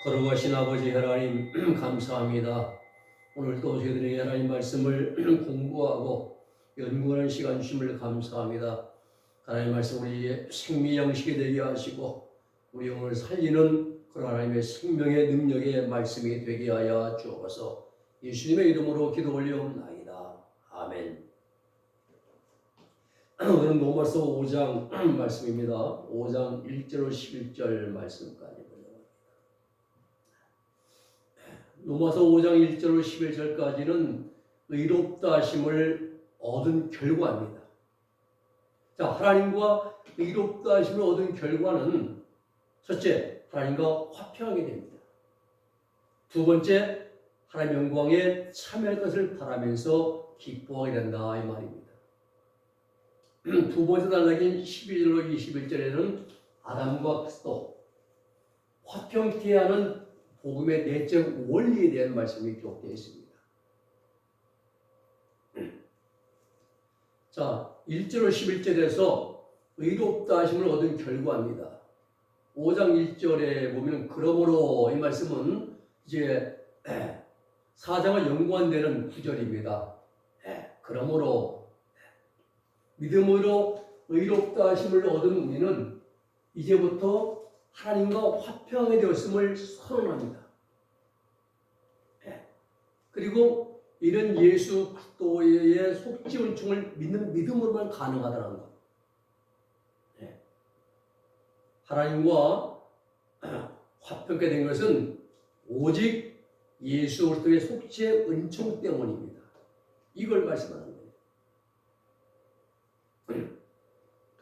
거룩하신 아버지 하나님 감사합니다. 오늘도 저희들에게 하나님 말씀을 공부하고 연구하는 시간 주심을 감사합니다. 하나님 말씀 우리의 생미 양식이 되게 하시고 우리 영혼을 살리는 그런 하나님의 생명의 능력의 말씀이 되게 하여 주옵소서. 예수님의 이름으로 기도 올려옵나이다. 아멘. 오늘은 로마서 5장 말씀입니다. 5장 1절 11절 말씀까지 로마서 5장 1절 11절까지는 의롭다 하심을 얻은 결과입니다. 자, 하나님과 의롭다 하심을 얻은 결과는 첫째, 하나님과 화평하게 됩니다. 두 번째, 하나님 영광에 참여할 것을 바라면서 기뻐하게 된다 이 말입니다. 두 번째 단락인 12절로 21절에는 아담과 그리스도 화평케 하는 복음의 내적 원리에 대한 말씀이 기록되어 있습니다. 자, 1절로 11절에서 의롭다 하심을 얻은 결과입니다. 5장 1절에 보면 그러므로 이 말씀은 이제 4장과 연관되는 구절입니다. 그러므로 믿음으로 의롭다 하심을 얻은 우리는 이제부터 하나님과 화평하게 되었음을 선언합니다. 그리고 이런 예수 그리스도의 속죄 은총을 믿는 믿음으로만 가능하다는 것. 하나님과 화평하게 된 것은 오직 예수 그리스도의 속죄 은총 때문입니다. 이걸 말씀하는 거예요.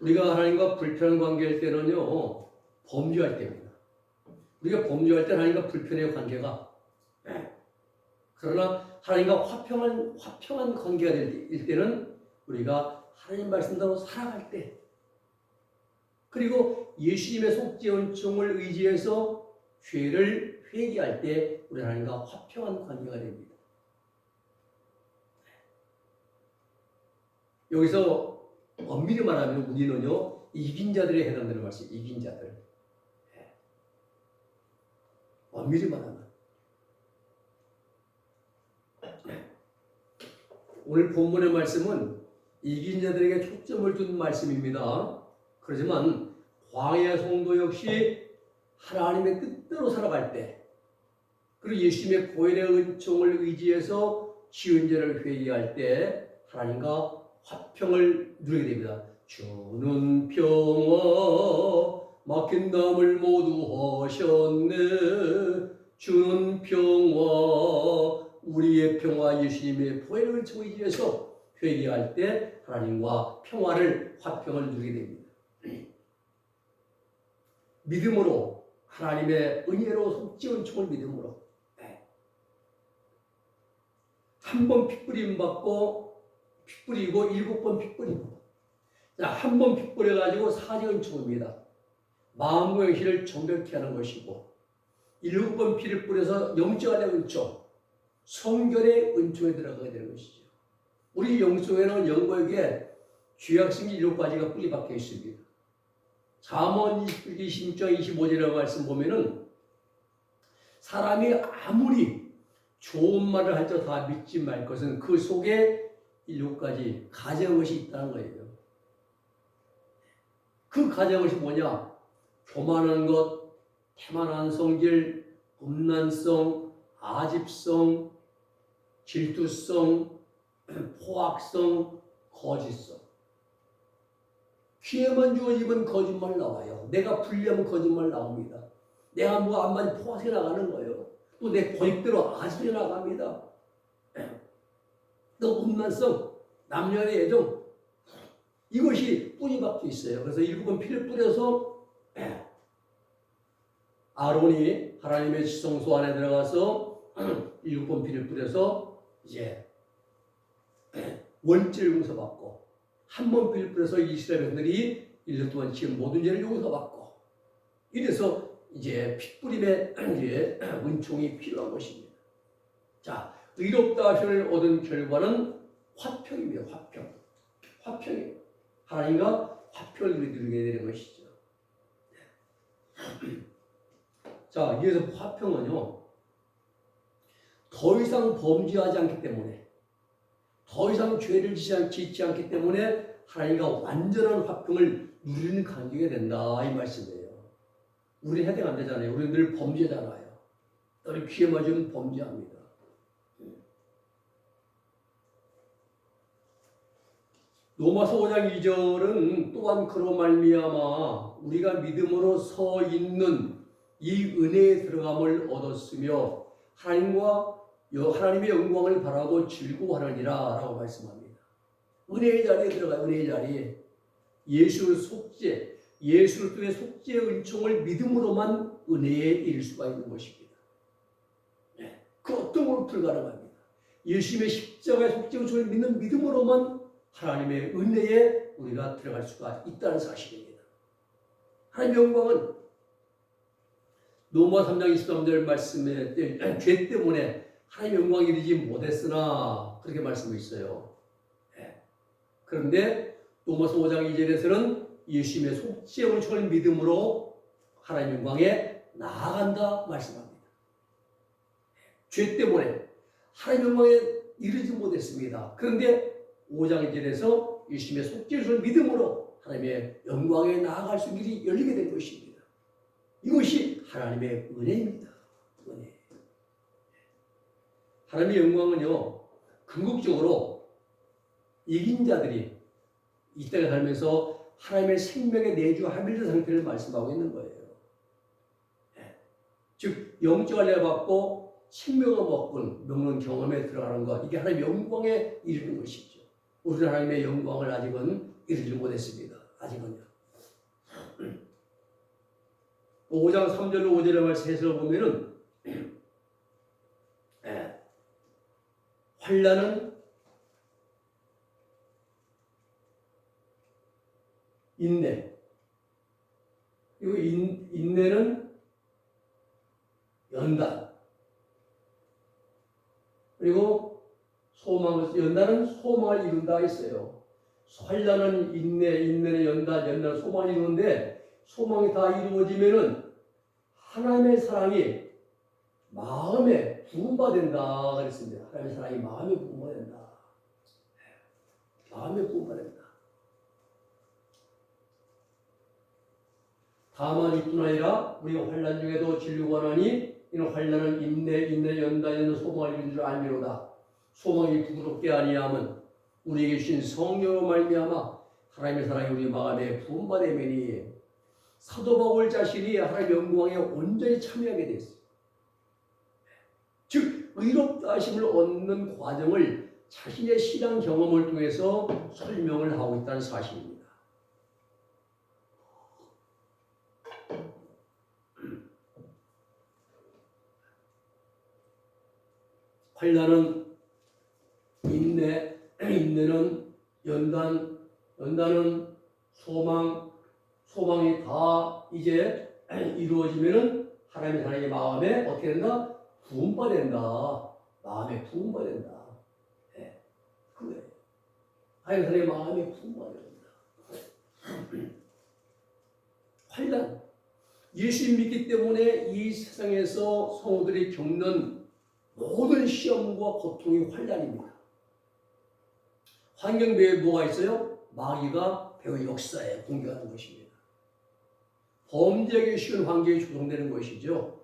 우리가 하나님과 불편한 관계일 때는요, 범죄할 때입니다. 우리가 범죄할 때 하나님과 불편해요, 관계가. 그러나 하나님과 화평한 관계가 될 때는 우리가 하나님 말씀대로 살아갈 때, 그리고 예수님의 속죄 은총을 의지해서 죄를 회개할 때 우리 하나님과 화평한 관계가 됩니다. 여기서 엄밀히 말하면 우리는요, 이긴 자들에 해당되는 말씀, 이긴 자들. 엄밀히 말하면. 오늘 본문의 말씀은 이긴 자들에게 초점을 둔 말씀입니다. 그렇지만 광야 성도 역시 하나님의 뜻대로 살아갈 때, 그리고 예수님의 보혈의 은총을 의지해서 지은 죄를 회개할 때 하나님과 화평을 누리게 됩니다. 주는 평화 막힌 담을 모두 하셨네. 주는 평화, 우리의 평화 예수님의 보혈의 은총을 의지해서 회개할 때 하나님과 평화를 화평을 누리게 됩니다. 믿음으로 하나님의 은혜로 속죄 은총을 믿음으로 한 번 핏부림 받고 핏부리고 7번 핏부리고, 한 번 핏부려 가지고 사지 은총입니다. 마음과 영신을 정결케 하는 것이고, 7번 피를 뿌려서 영적의 은총, 성결의 은총에 들어가게 되는 것이죠. 우리 영성에는 영과에게 죄악성이 7가지가 뿌리 박혀 있습니다. 잠언 26장 25절의 말씀 보면은 사람이 아무리 좋은 말을 할지라도 다 믿지 말 것은 그 속에 7가지 가정의 것이 있다는 거예요. 그 가정의 것이 뭐냐? 교만한 것, 태만한 성질, 음란성, 아집성, 질투성, 포악성, 거짓성. 귀에만 주어지면 거짓말 나와요. 내가 불리하면 거짓말 나옵니다. 내가 뭐 한마디 포악해 나가는 거예요. 또 내 고집대로 아집이 나갑니다. 또 음란성, 남녀의 애정, 이것이 뿌리 박혀 있어요. 그래서 7번 피를 뿌려서 아론이 하나님의 지성소 안에 들어가서 7번 피를 뿌려서 이제 원죄를 용서받고, 한 번 피를 뿌려서 이스라엘 백성들이 1년 동안 지은 모든 죄를 용서받고, 이래서 이제 핏부림의 이제 은총이 필요한 것입니다. 자, 의롭다 하심을 얻은 결과는 화평입니다. 화평이에요. 하나님과 화평을 누리게 되는 것이죠. 자, 이래서 화평은요, 더 이상 범죄하지 않기 때문에, 더 이상 죄를 짓지 않기 때문에 하나님과 완전한 화평을 누리는 관계가 된다, 이 말씀이에요. 우리는 해당 안 되잖아요. 우리는 늘 범죄잖아요. 우리 귀에 맞으면 범죄합니다. 로마서 5장 2절은 또한 그로 말미암아 우리가 믿음으로 서 있는 이 은혜에 들어감을 얻었으며 하나님의 영광을 바라고 즐거워하느니라 라고 말씀합니다. 은혜의 자리에 들어가요. 은혜의 자리에 예수를 통해 속죄의 은총을 믿음으로만 은혜에 이를 수가 있는 것입니다. 네, 그 어떤 것도 불가능합니다. 예수님의 십자가의 속죄의 은총을 믿는 믿음으로만 하나님의 은혜에 우리가 들어갈 수가 있다는 사실입니다. 하나님의 영광은 로마 3장 23절 말씀에 죄 때문에 하나님의 영광에 이르지 못했으나 그렇게 말씀하고 있어요. 네. 그런데 로마서 5장 2절에서는 예수님의 속죄의 은총을 믿음으로 하나님의 영광에 나아간다 말씀합니다. 죄 때문에 하나님의 영광에 이르지 못했습니다. 그런데 5장 2절에서 예수님의 속죄의 은총을 믿음으로 하나님의 영광에 나아갈 수 있는 길이 열리게 된 것입니다. 이것이 하나님의 은혜입니다. 은혜. 하나님의 영광은요, 궁극적으로 이긴 자들이 이 땅에 살면서 하나님의 생명의 내주 하밀된 상태를 말씀하고 있는 거예요. 즉 영적을 내받고 생명을 먹는 경험에 들어가는 것, 이게 하나님의 영광에 이르는 것이죠. 우리는 하나님의 영광을 아직은 이루지 못했습니다. 아직은요. 5장 3절로 5절의 말씀에서 보면은 환난은 인내, 그리고 인내는 연단, 그리고 연단은 소망을 이룬다 했어요. 환난은 인내, 인내는 연단, 연단은 소망을 이루는데 소망이 다 이루어지면은 하나님의 사랑이 마음에 부음받는다 그랬습니다. 하나님의 사랑이 마음에 부음받는다. 마음에 부음받는다. 다만 이뿐 아니라 우리가 환난 중에도 진료가 나니 이는 환난은 인내, 연단, 소망을 이룬 줄 알미로다. 소망이 부끄럽게 아니함은 우리에게 주신 성령으로 말미암아 하나님의 사랑이 우리 마음에 부음받으매니 사도 바울 자신이 하나님의 영광에 온전히 참여하게 됐어요. 즉 의롭다 하심을 얻는 과정을 자신의 신앙 경험을 통해서 설명을 하고 있다는 사실입니다. 환난은 인내, 인내는 연단, 연단은 소망, 소망이 다 이제 이루어지면은 하나님의 사랑이 마음에 어떻게 된다? 부음받는다. 마음에 부음받는다. 네. 그거예요. 하나님의 사랑이 마음에 부음받는다. 환난. 예수 믿기 때문에 이 세상에서 성도들이 겪는 모든 시험과 고통이 환난입니다. 환경 배에 뭐가 있어요? 마귀가 배우 역사에 공격하는 것입니다. 범죄하기 쉬운 환경이 조성되는 것이죠.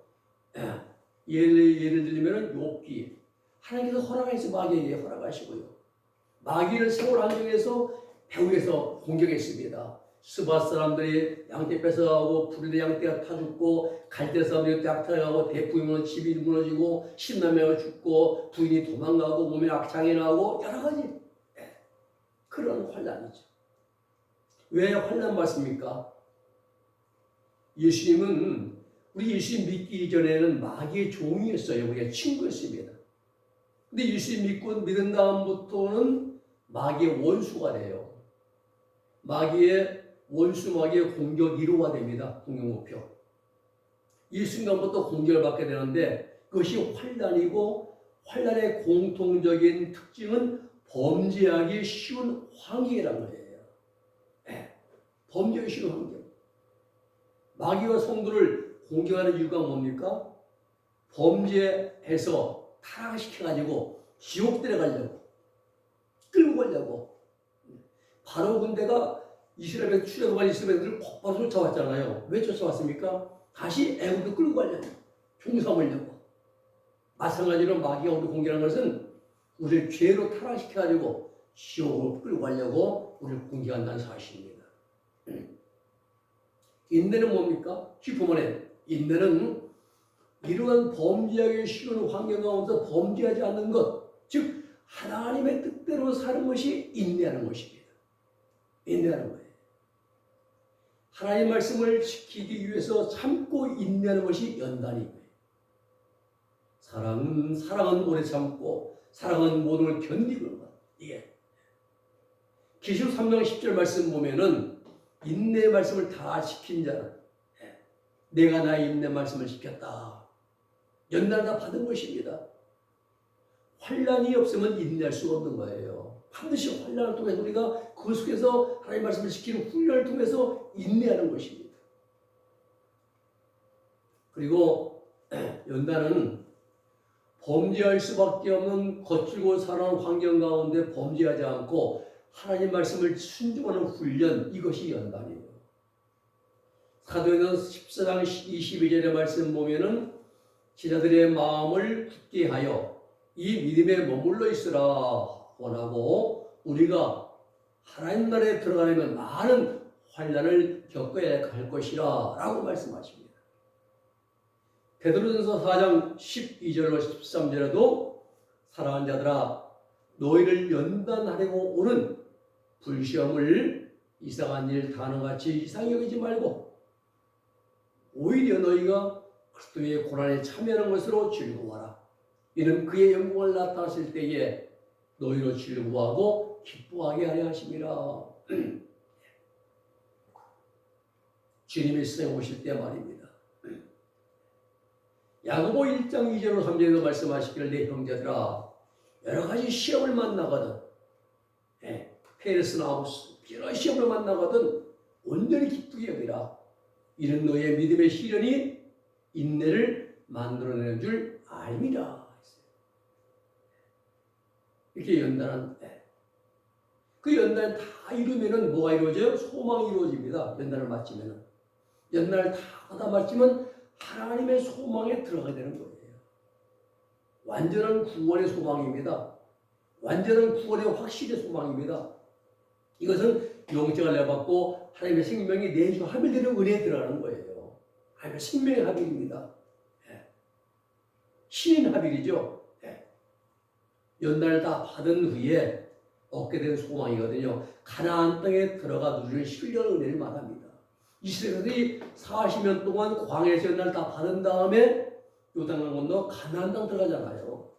예를 들면 욥기. 하나님께서 허락해서 마귀에게 허락하시고요. 마귀를 세월 환경에서 배후에서 공격했습니다. 스바 사람들이 양떼 뺏어가고 불의의 양떼가 타 죽고 갈대 사람들이 떼악타가고 대부이 무너지고 집이 무너지고 신남매가 죽고 부인이 도망가고 몸에 악창이 나고 여러 가지 그런 환난이죠. 왜 환난 받습니까? 예수님은 우리 예수님 믿기 전에는 마귀의 종이었어요. 우리가 친구였습니다. 근데 예수님 믿은 다음부터는 마귀의 원수가 돼요. 마귀의 원수 마귀의 공격 1호가 됩니다. 공격 목표. 이 순간부터 공격을 받게 되는데 그것이 환난이고 환난의 공통적인 특징은 범죄하기 쉬운 환경이라는 거예요. 네. 범죄하기 쉬운 환경. 마귀와 성도를 공경하는 이유가 뭡니까? 범죄해서 타락시켜가지고 지옥 데려가려고, 끌고 가려고. 바로 군대가 이스라엘 출애굽한 이스라엘들을 곧바로 쫓아왔잖아요. 왜 쫓아왔습니까? 다시 애굽으로 끌고 가려고, 종삼으려고. 마찬가지로 마귀가 우리 공격하는 것은 우리를 죄로 타락시켜가지고 지옥으로 끌고 가려고 우리를 공격한다는 사실입니다. 인내는 뭡니까? 슈퍼맨. 인내는 이러한 범죄하기 쉬운 환경 가운데 범죄하지 않는 것, 즉 하나님의 뜻대로 사는 것이 인내하는 것입니다. 인내하는 거예요. 하나님의 말씀을 지키기 위해서 참고 인내하는 것이 연단이에요. 사랑은 오래 참고 사랑은 모든 걸 견디는 것. 이게 계시록 3장 10절 말씀 보면은 인내의 말씀을 다 지킨 자는 내가 나의 인내 말씀을 지켰다. 연단을 다 받은 것입니다. 환난이 없으면 인내할 수가 없는 거예요. 반드시 환난을 통해서 우리가 그 속에서 하나님의 말씀을 지키는 훈련을 통해서 인내하는 것입니다. 그리고 연단은 범죄할 수밖에 없는 거칠고 살아온 환경 가운데 범죄하지 않고 하나님 말씀을 순종하는 훈련, 이것이 연단이에요. 사도행전 14장 22절의 말씀 보면은 제자들의 마음을 굳게 하여 이 믿음에 머물러 있으라 원하고 우리가 하나님 나라에 들어가려면 많은 환난을 겪어야 할 것이라 라고 말씀하십니다. 베드로전서 4장 12절로 13절에도 사랑하는 자들아 너희를 연단하려고 오는 불시험을 이상한 일 당하는 같이 이상히 여기지 말고 오히려 너희가 그리스도의 고난에 참여하는 것으로 즐거워하라. 이는 그의 영광을 나타나실 때에 너희로 즐거워하고 기뻐하게 하려 하심이라. 주님이 세상에 오실 때 말입니다. 야고보 1장 2절로 3절에도 말씀하시기를 내 형제들아 여러 가지 시험을 만나거든 페르스나 아우스 여러 시험을 만나거든 온전히 기쁘게 여기라. 이는 너의 믿음의 시련이 인내를 만들어내는 줄 알미라. 이렇게 연단한 그 연단 다 이루면은 뭐가 이루어져요? 소망이 이루어집니다. 연단을 마치면은 연단을 다 마치면 하나님의 소망에 들어가게 되는 거예요. 완전한 구원의 소망입니다. 완전한 구원의 확실의 소망입니다. 이것은 영생을 내받고 하나님의 생명이 내주 합일되는 은혜에 들어가는 거예요. 하나님의 생명의 합일입니다. 신인 합일이죠. 연단을 다 받은 후에 얻게 된 소망이거든요. 가나안 땅에 들어가 누리는 신령한 은혜를 말합니다. 이스라엘이 40년 동안 광야에서 연단을 다 받은 다음에 요단강 건너 가나안 땅 들어가잖아요.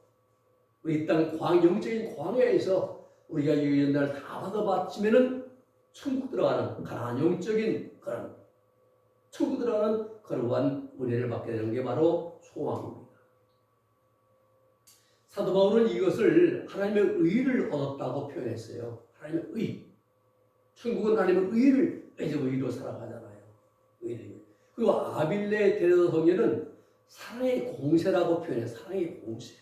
우리 땅 영적인 광야에서 우리가 이 연단을 다 받아봤으면은 천국 들어가는 가나안 영적인 그런 천국 들어가는 그러한 은혜를 받게 되는 게 바로 소망입니다. 사도 바울은 이것을 하나님의 의를 얻었다고 표현했어요. 하나님의 의. 천국은 하나님의 의를 의로 살아가잖아요. 의를. 그리고 아빌레 데레다 성경은 사랑의 공세라고 표현해요. 사랑의 공세.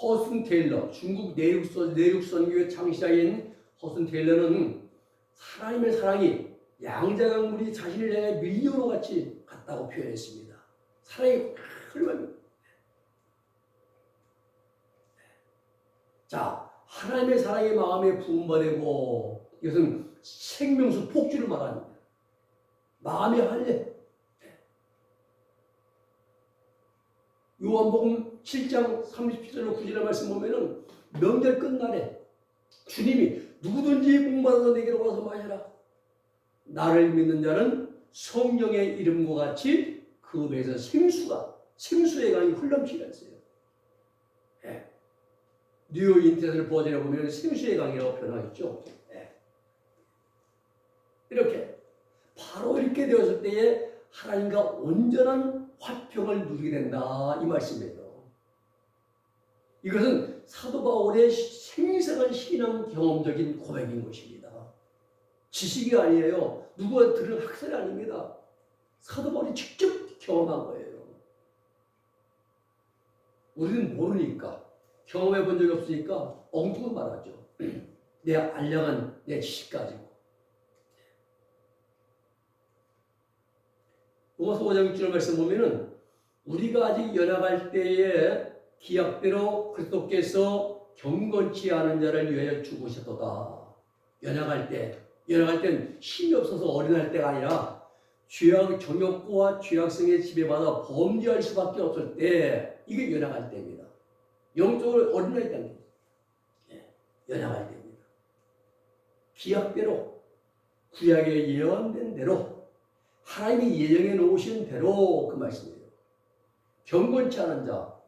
허슨 테일러, 중국 내륙선교회 창시자인 허슨 테일러는 하나님의 사랑이 양자강물이 자신을 향해 밀려오는 같이 같다고 표현했습니다. 사랑이 흘러갑니다. 자, 하나님의 사랑이 마음에 부음받고 이것은 생명수 폭주를 말합니다. 마음이 할례. 요한복음 7장 37절로 9절의 말씀 보면은 명절 끝날에 주님이 누구든지 목마르다 내게로 와서 마셔라. 나를 믿는 자는 성령의 이름과 같이 그 배에서 생수의 강이 흘러넘치게 했어요. 뉴 인터넷을 버전에 보면 생수의 강이라고 표현하겠죠. 이렇게 바로 이렇게 되었을 때에 하나님과 온전한 화평을 누리게 된다 이 말씀이에요. 이것은 사도 바울의 생생한 신앙 경험적인 고백인 것입니다. 지식이 아니에요. 누가 들은 학설이 아닙니다. 사도 바울이 직접 경험한 거예요. 우리는 모르니까, 경험해 본 적이 없으니까 엉뚱한 말하죠. 내 알량한 내 지식 가지고. 로마서 5장 6절 말씀 보면은 우리가 아직 연약할 때에 기약대로 그리스도께서 경건치 않은 자를 위하여 죽으셨도다. 연약할 땐 힘이 없어서 어린할 때가 아니라 죄악 정욕과 죄악성에 지배받아 범죄할 수밖에 없을 때, 이게 연약할 때입니다. 영적으로 어린아이 때입니다. 연약할 때입니다. 기약대로, 구약에 예언된 대로, 하나님이 예정해 놓으신 대로, 그 말씀이에요. 경건치 않은 자,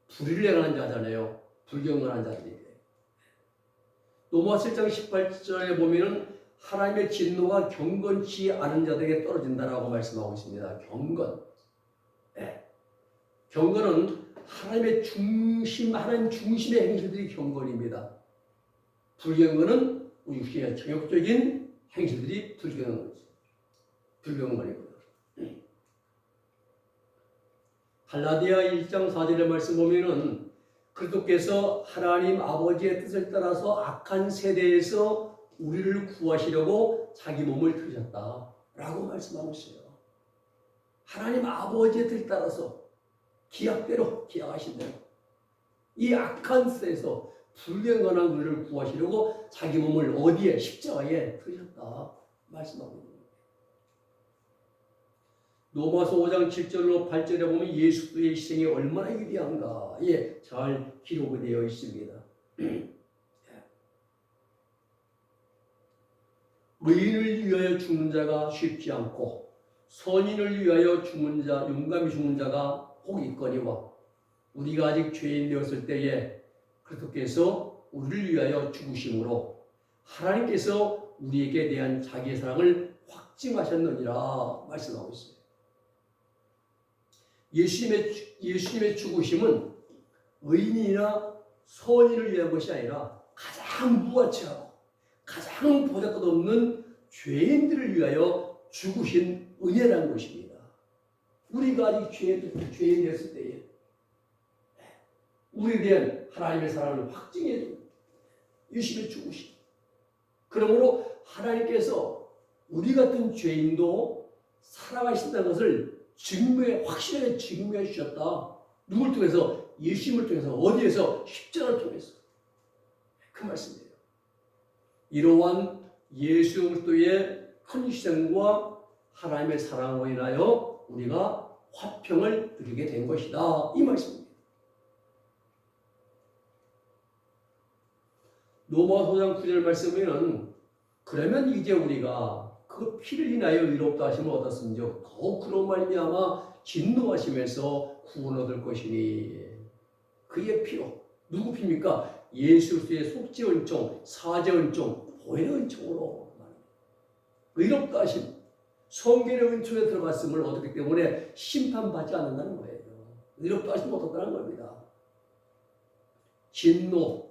불의를 행하는 자잖아요. 불경건한 자들이. 로마서 7장 18절에 보면은 하나님의 진노가 경건치 않은 자들에게 떨어진다라고 말씀하고 있습니다. 경건. 경건은 하나님 중심의 행실들이 경건입니다. 불경건은 우리 육신의 정욕적인 행실들이 불경건이고요. 갈라디아 1장 4절의 말씀 보면은 그리스도께서 하나님 아버지의 뜻을 따라서 악한 세대에서 우리를 구하시려고 자기 몸을 드리셨다라고 말씀하고 있어요. 하나님 아버지의 뜻을 따라서 기약대로, 기약하신 대로 이 악한 세대에서 불경건한 우리를 구하시려고 자기 몸을 어디에? 십자가에 드리셨다 말씀하고 있는 거예요. 로마서 5장 7절로 8절에 보면 예수의 희생이 얼마나 위대한가 잘 기록이 되어 있습니다. 의인을 위하여 죽는 자가 쉽지 않고 선인을 위하여 죽는 자, 용감히 죽는 자가 혹 있거니와 우리가 아직 죄인 되었을 때에 그리스도께서 우리를 위하여 죽으심으로 하나님께서 우리에게 대한 자기의 사랑을 확증하셨느니라 말씀하고 있어요. 예수님의 죽으심은 의인이나 선인을 위한 것이 아니라 가장 무가치하고 가장 보잘것없는 죄인들을 위하여 죽으신 은혜라는 것입니다. 우리가 아직 죄인 됐을 때에 우리에 대한 하나님의 사랑을 확증해 줍니다. 예수님의 죽으심. 그러므로 하나님께서 우리 같은 죄인도 살아가신다는 것을 확실하게 증명해 주셨다. 누굴 통해서? 예수님을 통해서. 어디에서? 십자가를 통해서. 그 말씀이에요. 이러한 예수 그리스도의 큰 희생과 하나님의 사랑으로 인하여 우리가 화평을 누리게 된 것이다. 이 말씀입니다. 로마서 5장 9절 말씀에는 그러면 이제 우리가 그 피를 인하여 의롭다 하심을 얻었은즉 더욱 그런 말미암아 진노하시면서 구원 얻을 것이니 그의 피로 누구 피입니까? 예수 그리스도의 속죄 은총, 사죄 은총, 보혈의 은총으로 의롭다 하심, 성결의 은총에 들어갔음을 얻었기 때문에 심판받지 않는다는 거예요. 의롭다 하심을 얻었다는 겁니다. 진노,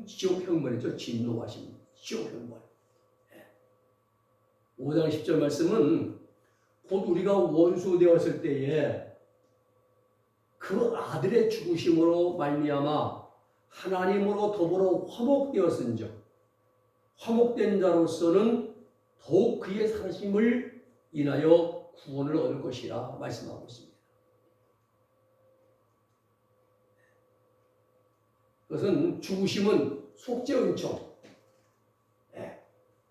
지옥 형벌이죠. 진노하심, 지옥 형벌. 5장 10절 말씀은 곧 우리가 원수 되었을 때에 그 아들의 죽으심으로 말미암아 하나님으로 더불어 화목되었은즉 화목된 자로서는 더욱 그의 사심을 인하여 구원을 얻을 것이라 말씀하고 있습니다. 그것은 죽으심은 속죄 은총,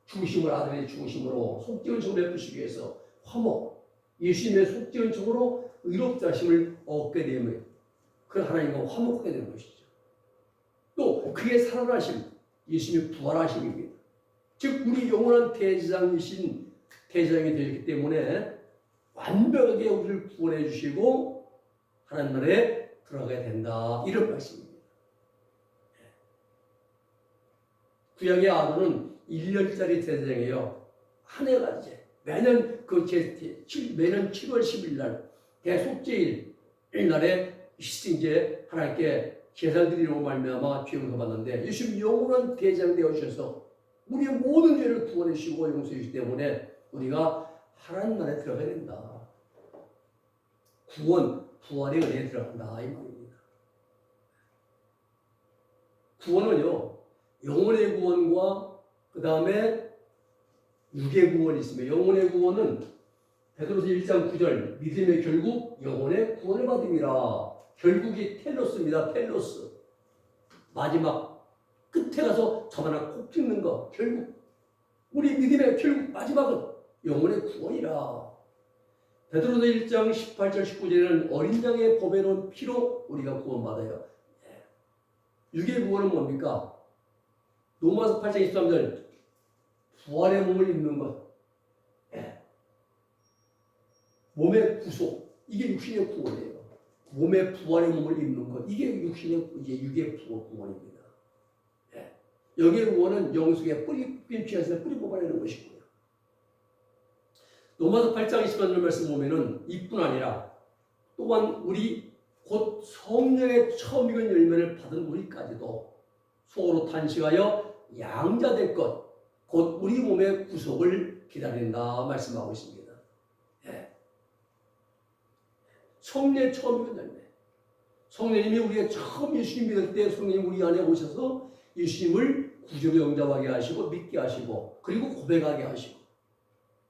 죽으심을 아들의 죽으심으로 속죄 은총을 베푸시기 위해서 화목, 예수님의 속죄 은총으로 의롭다 하심을 얻게 되면 그 하나님과 화목하게 되는 것이죠. 또 그의 살아나심, 예수님의 부활하심입니다. 즉 우리 영원한 대제사장이신 대제사장이 되었기 때문에 완벽하게 우리를 구원해 주시고 하나님 나라에 들어가게 된다. 이런 말씀입니다. 구약의 아론은 1년짜리 대제사장이에요. 한 해가 이제 매년 매년 7월 10일 날 대속죄일 날에 이제 하나님께 제사 드리려고 말미암아 죄 용서받는데 예수님 영원한 대제사장 되어 주셔서 우리의 모든 죄를 구원해 주시고 용서해 주시기 때문에 우리가 하나님 나라에 들어가야 된다. 구원, 부활의 은혜에 들어간다 이 말입니다. 구원은요, 영혼의 구원과 그 다음에 육의 구원이 있습니다. 영혼의 구원은 베드로서 1장 9절 믿음의 결국 영혼의 구원을 받음이라. 결국이 텔로스입니다. 텔로스. 마지막 끝에 가서 점 하나 콕 찍는 거. 결국 우리 믿음의 결국 마지막은 영혼의 구원이라. 베드로서 1장 18절 19절에는 어린 양의 보배로운 피로 우리가 구원받아요. 육의 구원은 뭡니까? 로마서 8장 23절 부활의 몸을 입는 것. 몸의 구속. 이게 육신의 구원이에요. 몸의 부활의 몸을 입는 것. 이게 육신의 이제 육의 구원입니다. 여기의 구원은 영숙의 뿌리 취해서 뿌리 뽑아내는 것이고요. 로마서 8장 23절 말씀 보면은 이뿐 아니라 또한 우리 곧 성령의 처음 익은 열매를 받은 우리까지도 속으로 탄식하여 양자될 것 곧 우리 몸의 구속을 기다린다 말씀하고 있습니다. 성령의 처음 익은 열매. 성령님이 우리가 처음 예수님 믿을 때 성령님 우리 안에 오셔서 예수님을 구주로 영접하게 하시고 믿게 하시고 그리고 고백하게 하시고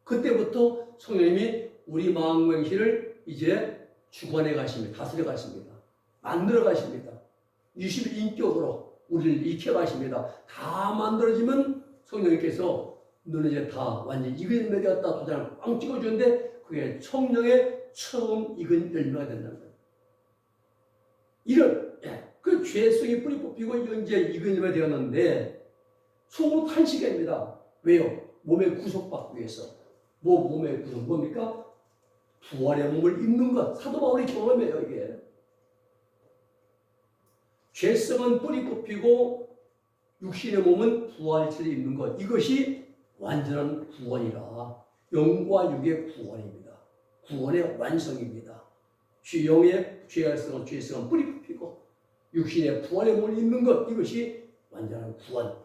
그때부터 성령님이 우리 마음 행실을 이제 주관해 가십니다. 다스려 가십니다. 만들어 가십니다. 예수님 인격으로 우리를 익혀 가십니다. 다 만들어지면 성령님께서 너는 이제 다 완전히 익은 열매 되었다 도장을 꽝 찍어주는데 그게 성령의 처음 익은 열매가 된다는 거예요. 이런 그 죄성이 뿌리 뽑히고 이제 익은 열매가 되었는데 속으로 탄식합니다. 왜요? 몸의 구속받기 위해서. 몸의 구속 뭡니까? 부활의 몸을 입는 것. 사도 바울의 경험이에요 이게. 죄성은 뿌리 뽑히고 육신의 몸은 부활체를 입는 것. 이것이 완전한 구원이라. 영과 육의 구원입니다. 구원의 완성입니다. 영의 죄성은 뿌리 뽑히고 육신의 부활의 몸을 입는 것. 이것이 완전한 구원.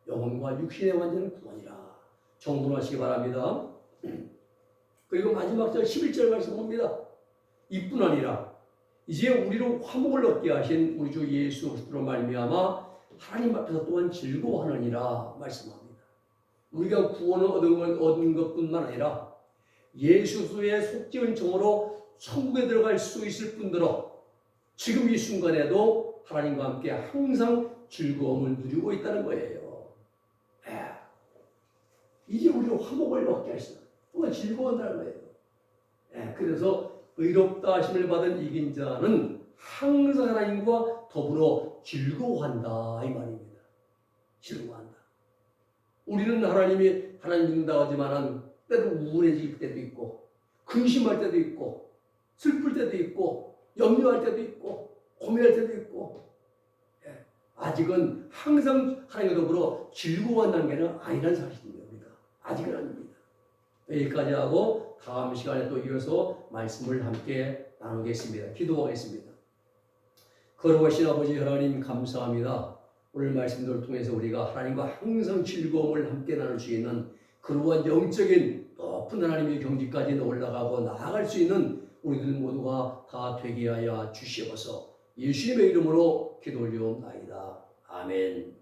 영혼과 육신의 완전한 구원이라. 정돈하시기 바랍니다. 그리고 마지막 절 11절 말씀 봅니다. 이뿐 아니라 이제 우리로 화목을 얻게 하신 우리 주 예수 그리스도로 말미암아 하나님 앞에서 또한 즐거워하느니라 말씀합니다. 우리가 구원을 얻은 것뿐만 아니라 예수 그리스도의 속죄의 정으로 천국에 들어갈 수 있을 뿐더러 지금 이 순간에도 하나님과 함께 항상 즐거움을 누리고 있다는 거예요. 이제 우리로 화목을 얻게 하시는 또한 즐거워한다는 거예요. 그래서 의롭다 하심을 받은 이긴 자는 항상 하나님과 더불어 즐거워한다 이 말입니다. 즐거워한다. 우리는 하나님 믿는다고 하지만은 때로 우울해질 때도 있고 근심할 때도 있고 슬플 때도 있고 염려할 때도 있고 고민할 때도 있고 아직은 항상 하나님과 더불어 즐거워한 단계는 아니라는 사실입니다. 우리가 아직은 아닙니다. 여기까지 하고 다음 시간에 또 이어서 말씀을 함께 나누겠습니다. 기도하겠습니다. 거룩하신 아버지 하나님 감사합니다. 오늘 말씀들을 통해서 우리가 하나님과 항상 즐거움을 함께 나눌 수 있는 그러한 영적인 높은 하나님의 경지까지 올라가고 나아갈 수 있는 우리들 모두가 다 되게 하여 주시옵소서. 예수님의 이름으로 기도 올리옵나이다. 아멘.